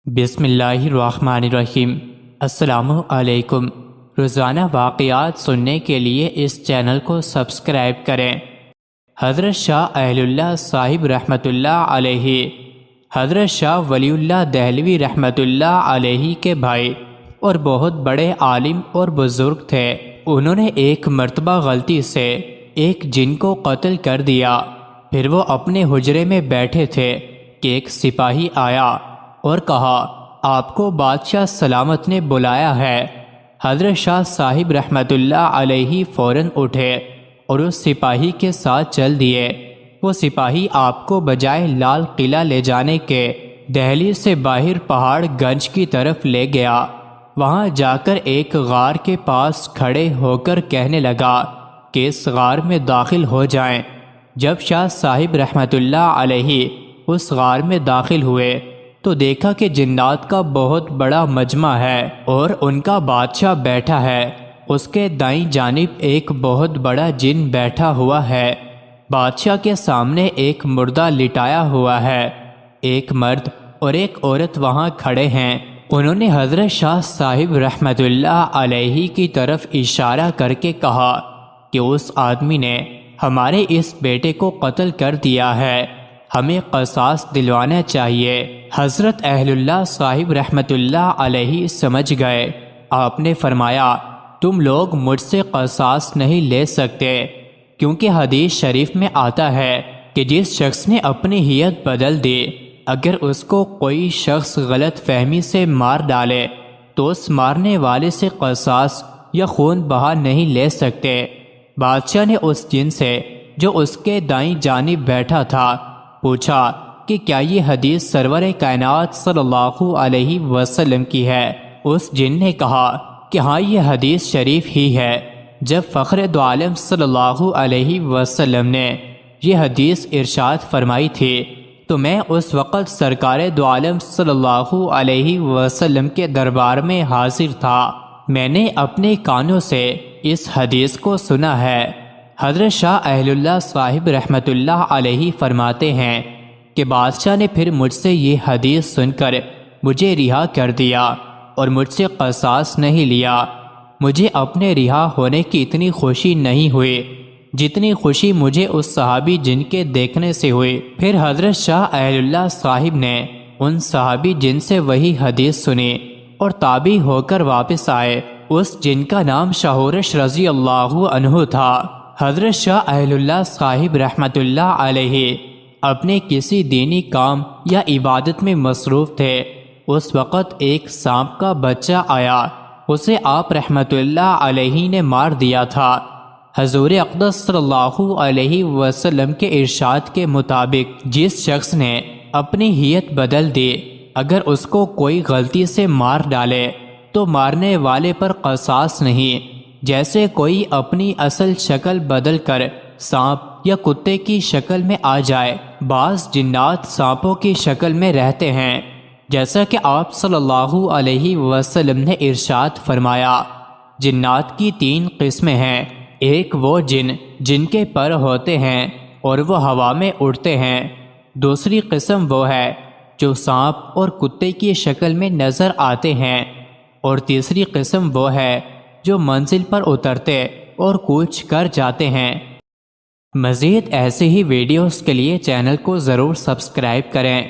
بسم اللہ الرحمن الرحیم۔ السلام علیکم۔ روزانہ واقعات سننے کے لیے اس چینل کو سبسکرائب کریں۔ حضرت شاہ اہل اللہ صاحب رحمۃ اللہ علیہ حضرت شاہ ولی اللہ دہلوی رحمۃ اللہ علیہ کے بھائی اور بہت بڑے عالم اور بزرگ تھے۔ انہوں نے ایک مرتبہ غلطی سے ایک جن کو قتل کر دیا۔ پھر وہ اپنے حجرے میں بیٹھے تھے کہ ایک سپاہی آیا اور کہا، آپ کو بادشاہ سلامت نے بلایا ہے۔ حضرت شاہ صاحب رحمۃ اللہ علیہ فوراً اٹھے اور اس سپاہی کے ساتھ چل دیے۔ وہ سپاہی آپ کو بجائے لال قلعہ لے جانے کے دہلی سے باہر پہاڑ گنج کی طرف لے گیا۔ وہاں جا کر ایک غار کے پاس کھڑے ہو کر کہنے لگا کہ اس غار میں داخل ہو جائیں۔ جب شاہ صاحب رحمۃ اللہ علیہ اس غار میں داخل ہوئے تو دیکھا کہ جنات کا بہت بڑا مجمع ہے اور ان کا بادشاہ بیٹھا ہے۔ اس کے دائیں جانب ایک بہت بڑا جن بیٹھا ہوا ہے۔ بادشاہ کے سامنے ایک مردہ لٹایا ہوا ہے۔ ایک مرد اور ایک عورت وہاں کھڑے ہیں۔ انہوں نے حضرت شاہ صاحب رحمۃ اللہ علیہ کی طرف اشارہ کر کے کہا کہ اس آدمی نے ہمارے اس بیٹے کو قتل کر دیا ہے، ہمیں قصاص دلوانا چاہیے۔ حضرت اہل اللہ صاحب رحمۃ اللہ علیہ سمجھ گئے۔ آپ نے فرمایا، تم لوگ مجھ سے قصاص نہیں لے سکتے، کیونکہ حدیث شریف میں آتا ہے کہ جس شخص نے اپنی ہیت بدل دی، اگر اس کو کوئی شخص غلط فہمی سے مار ڈالے تو اس مارنے والے سے قصاص یا خون بہا نہیں لے سکتے۔ بادشاہ نے اس جن سے جو اس کے دائیں جانب بیٹھا تھا پوچھا کہ کیا یہ حدیث سرور کائنات صلی اللہ علیہ وسلم کی ہے؟ اس جن نے کہا کہ ہاں، یہ حدیث شریف ہی ہے۔ جب فخر دو عالم صلی اللہ علیہ وسلم نے یہ حدیث ارشاد فرمائی تھی تو میں اس وقت سرکار دو عالم صلی اللہ علیہ وسلم کے دربار میں حاضر تھا۔ میں نے اپنے کانوں سے اس حدیث کو سنا ہے۔ حضرت شاہ اہل اللہ صاحب رحمۃ اللہ علیہ فرماتے ہیں کہ بادشاہ نے پھر مجھ سے یہ حدیث سن کر مجھے رہا کر دیا اور مجھ سے قصاص نہیں لیا۔ مجھے اپنے رہا ہونے کی اتنی خوشی نہیں ہوئی جتنی خوشی مجھے اس صحابی جن کے دیکھنے سے ہوئی۔ پھر حضرت شاہ اہل اللہ صاحب نے ان صحابی جن سے وہی حدیث سنی اور تابع ہو کر واپس آئے۔ اس جن کا نام شاہورش رضی اللہ عنہ تھا۔ حضرت شاہ اہل اللہ صاحب رحمۃ اللہ علیہ اپنے کسی دینی کام یا عبادت میں مصروف تھے۔ اس وقت ایک سانپ کا بچہ آیا، اسے آپ رحمۃ اللہ علیہ نے مار دیا تھا۔ حضور اقدس صلی اللہ علیہ وسلم کے ارشاد کے مطابق جس شخص نے اپنی ہیت بدل دی، اگر اس کو کوئی غلطی سے مار ڈالے تو مارنے والے پر قصاص نہیں۔ جیسے کوئی اپنی اصل شکل بدل کر سانپ یا کتے کی شکل میں آ جائے۔ بعض جنات سانپوں کی شکل میں رہتے ہیں، جیسا کہ آپ صلی اللہ علیہ وسلم نے ارشاد فرمایا، جنات کی 3 قسمیں ہیں۔ ایک وہ جن کے پر ہوتے ہیں اور وہ ہوا میں اڑتے ہیں۔ دوسری قسم وہ ہے جو سانپ اور کتے کی شکل میں نظر آتے ہیں، اور تیسری قسم وہ ہے جو منزل پر اترتے اور کوچ کر جاتے ہیں۔ مزید ایسے ہی ویڈیوز کے لیے چینل کو ضرور سبسکرائب کریں۔